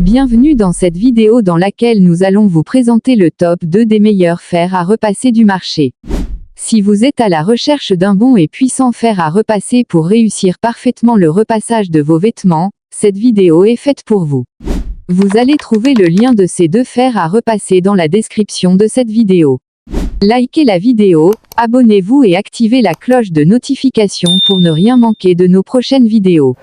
Bienvenue dans cette vidéo dans laquelle nous allons vous présenter le top 2 des meilleurs fers à repasser du marché. Si vous êtes à la recherche d'un bon et puissant fer à repasser pour réussir parfaitement le repassage de vos vêtements, cette vidéo est faite pour vous. Vous allez trouver le lien de ces deux fers à repasser dans la description de cette vidéo. Likez la vidéo, abonnez-vous et activez la cloche de notification pour ne rien manquer de nos prochaines vidéos.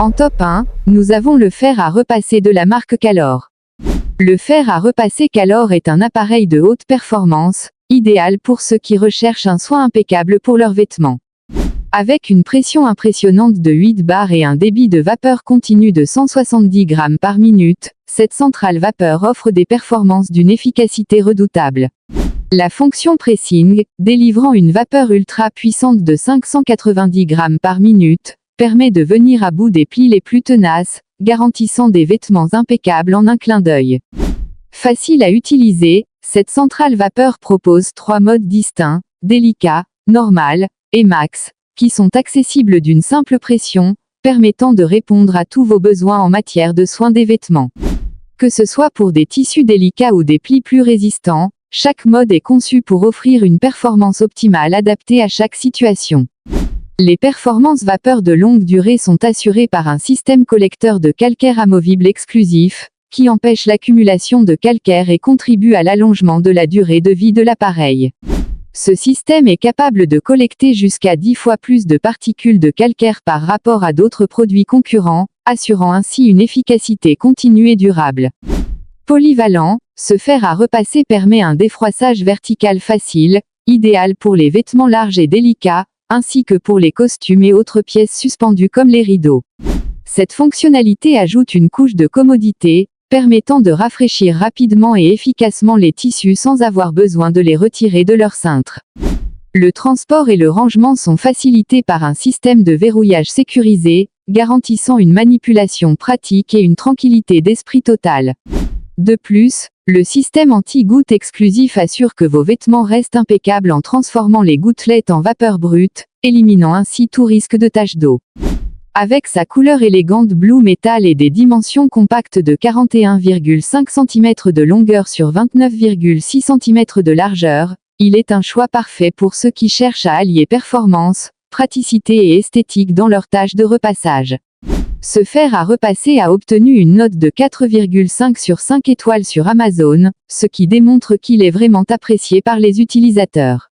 En top 1, nous avons le fer à repasser de la marque Calor. Le fer à repasser Calor est un appareil de haute performance, idéal pour ceux qui recherchent un soin impeccable pour leurs vêtements. Avec une pression impressionnante de 8 bars et un débit de vapeur continu de 170 grammes par minute, cette centrale vapeur offre des performances d'une efficacité redoutable. La fonction pressing, délivrant une vapeur ultra puissante de 590 grammes par minute, permet de venir à bout des plis les plus tenaces, garantissant des vêtements impeccables en un clin d'œil. Facile à utiliser, cette centrale vapeur propose 3 modes distincts, délicat, normal et max, qui sont accessibles d'une simple pression, permettant de répondre à tous vos besoins en matière de soin des vêtements. Que ce soit pour des tissus délicats ou des plis plus résistants, chaque mode est conçu pour offrir une performance optimale adaptée à chaque situation. Les performances vapeur de longue durée sont assurées par un système collecteur de calcaire amovible exclusif, qui empêche l'accumulation de calcaire et contribue à l'allongement de la durée de vie de l'appareil. Ce système est capable de collecter jusqu'à 10 fois plus de particules de calcaire par rapport à d'autres produits concurrents, assurant ainsi une efficacité continue et durable. Polyvalent, ce fer à repasser permet un défroissage vertical facile, idéal pour les vêtements larges et délicats, ainsi que pour les costumes et autres pièces suspendues comme les rideaux. Cette fonctionnalité ajoute une couche de commodité, permettant de rafraîchir rapidement et efficacement les tissus sans avoir besoin de les retirer de leur cintre. Le transport et le rangement sont facilités par un système de verrouillage sécurisé, garantissant une manipulation pratique et une tranquillité d'esprit totale. De plus, le système anti-gouttes exclusif assure que vos vêtements restent impeccables en transformant les gouttelettes en vapeur brute, éliminant ainsi tout risque de tache d'eau. Avec sa couleur élégante blue metal et des dimensions compactes de 41,5 cm de longueur sur 29,6 cm de largeur, il est un choix parfait pour ceux qui cherchent à allier performance, praticité et esthétique dans leur tâche de repassage. Ce fer à repasser a obtenu une note de 4,5 sur 5 étoiles sur Amazon, ce qui démontre qu'il est vraiment apprécié par les utilisateurs.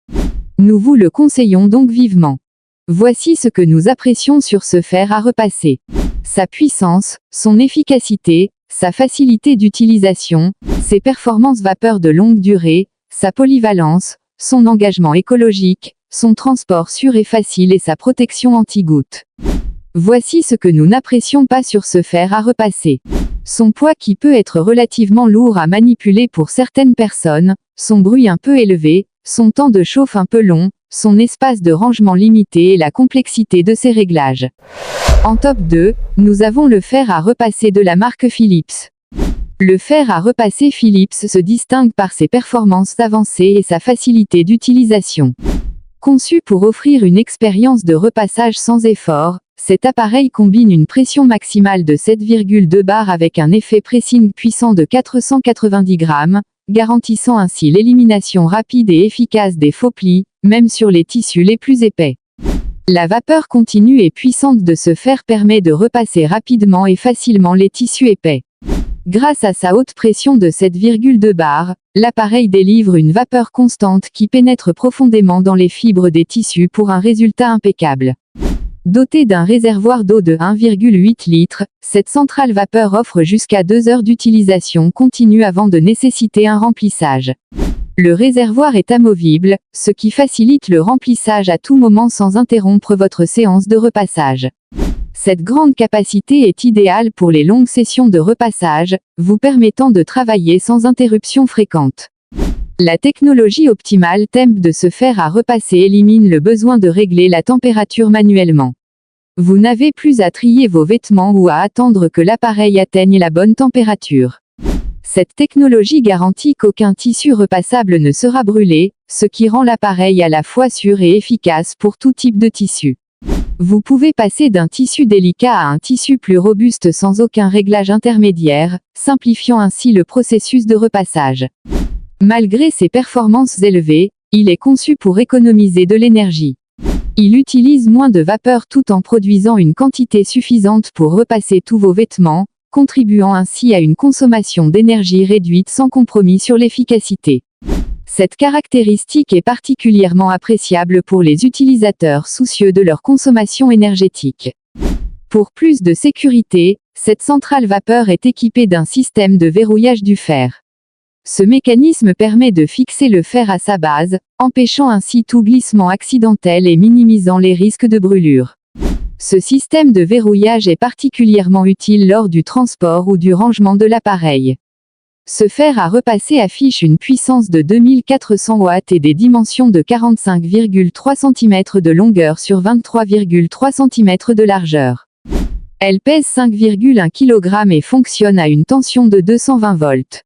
Nous vous le conseillons donc vivement. Voici ce que nous apprécions sur ce fer à repasser. Sa puissance, son efficacité, sa facilité d'utilisation, ses performances vapeur de longue durée, sa polyvalence, son engagement écologique, son transport sûr et facile et sa protection anti-gouttes. Voici ce que nous n'apprécions pas sur ce fer à repasser. Son poids qui peut être relativement lourd à manipuler pour certaines personnes, son bruit un peu élevé, son temps de chauffe un peu long, son espace de rangement limité et la complexité de ses réglages. En top 2, nous avons le fer à repasser de la marque Philips. Le fer à repasser Philips se distingue par ses performances avancées et sa facilité d'utilisation. Conçu pour offrir une expérience de repassage sans effort, cet appareil combine une pression maximale de 7,2 bars avec un effet pressing puissant de 490 grammes, garantissant ainsi l'élimination rapide et efficace des faux plis, même sur les tissus les plus épais. La vapeur continue et puissante de ce fer permet de repasser rapidement et facilement les tissus épais. Grâce à sa haute pression de 7,2 bars, l'appareil délivre une vapeur constante qui pénètre profondément dans les fibres des tissus pour un résultat impeccable. Dotée d'un réservoir d'eau de 1,8 litres, cette centrale vapeur offre jusqu'à 2 heures d'utilisation continue avant de nécessiter un remplissage. Le réservoir est amovible, ce qui facilite le remplissage à tout moment sans interrompre votre séance de repassage. Cette grande capacité est idéale pour les longues sessions de repassage, vous permettant de travailler sans interruption fréquente. La technologie optimale temp de ce fer à repasser élimine le besoin de régler la température manuellement. Vous n'avez plus à trier vos vêtements ou à attendre que l'appareil atteigne la bonne température. Cette technologie garantit qu'aucun tissu repassable ne sera brûlé, ce qui rend l'appareil à la fois sûr et efficace pour tout type de tissu. Vous pouvez passer d'un tissu délicat à un tissu plus robuste sans aucun réglage intermédiaire, simplifiant ainsi le processus de repassage. Malgré ses performances élevées, il est conçu pour économiser de l'énergie. Il utilise moins de vapeur tout en produisant une quantité suffisante pour repasser tous vos vêtements, contribuant ainsi à une consommation d'énergie réduite sans compromis sur l'efficacité. Cette caractéristique est particulièrement appréciable pour les utilisateurs soucieux de leur consommation énergétique. Pour plus de sécurité, cette centrale vapeur est équipée d'un système de verrouillage du fer. Ce mécanisme permet de fixer le fer à sa base, empêchant ainsi tout glissement accidentel et minimisant les risques de brûlure. Ce système de verrouillage est particulièrement utile lors du transport ou du rangement de l'appareil. Ce fer à repasser affiche une puissance de 2400 watts et des dimensions de 45,3 cm de longueur sur 23,3 cm de largeur. Elle pèse 5,1 kg et fonctionne à une tension de 220 volts.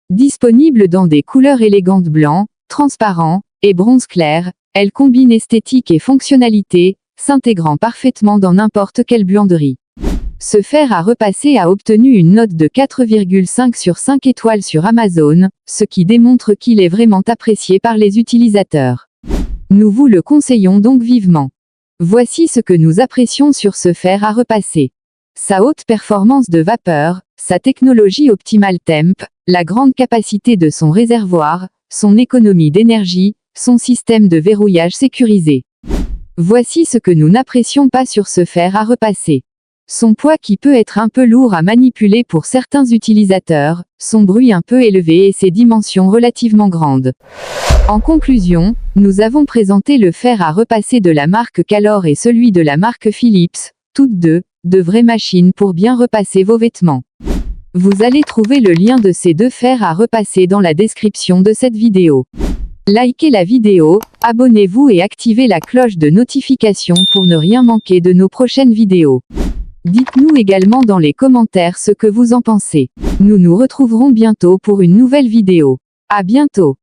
Disponible dans des couleurs élégantes blanc, transparent et bronze clair, elle combine esthétique et fonctionnalité, s'intégrant parfaitement dans n'importe quelle buanderie. Ce fer à repasser a obtenu une note de 4,5 sur 5 étoiles sur Amazon, ce qui démontre qu'il est vraiment apprécié par les utilisateurs. Nous vous le conseillons donc vivement. Voici ce que nous apprécions sur ce fer à repasser. Sa haute performance de vapeur, sa technologie Optimal Temp, la grande capacité de son réservoir, son économie d'énergie, son système de verrouillage sécurisé. Voici ce que nous n'apprécions pas sur ce fer à repasser. Son poids qui peut être un peu lourd à manipuler pour certains utilisateurs, son bruit un peu élevé et ses dimensions relativement grandes. En conclusion, nous avons présenté le fer à repasser de la marque Calor et celui de la marque Philips, toutes deux, de vraies machines pour bien repasser vos vêtements. Vous allez trouver le lien de ces deux fers à repasser dans la description de cette vidéo. Likez la vidéo, abonnez-vous et activez la cloche de notification pour ne rien manquer de nos prochaines vidéos. Dites-nous également dans les commentaires ce que vous en pensez. Nous nous retrouverons bientôt pour une nouvelle vidéo. À bientôt.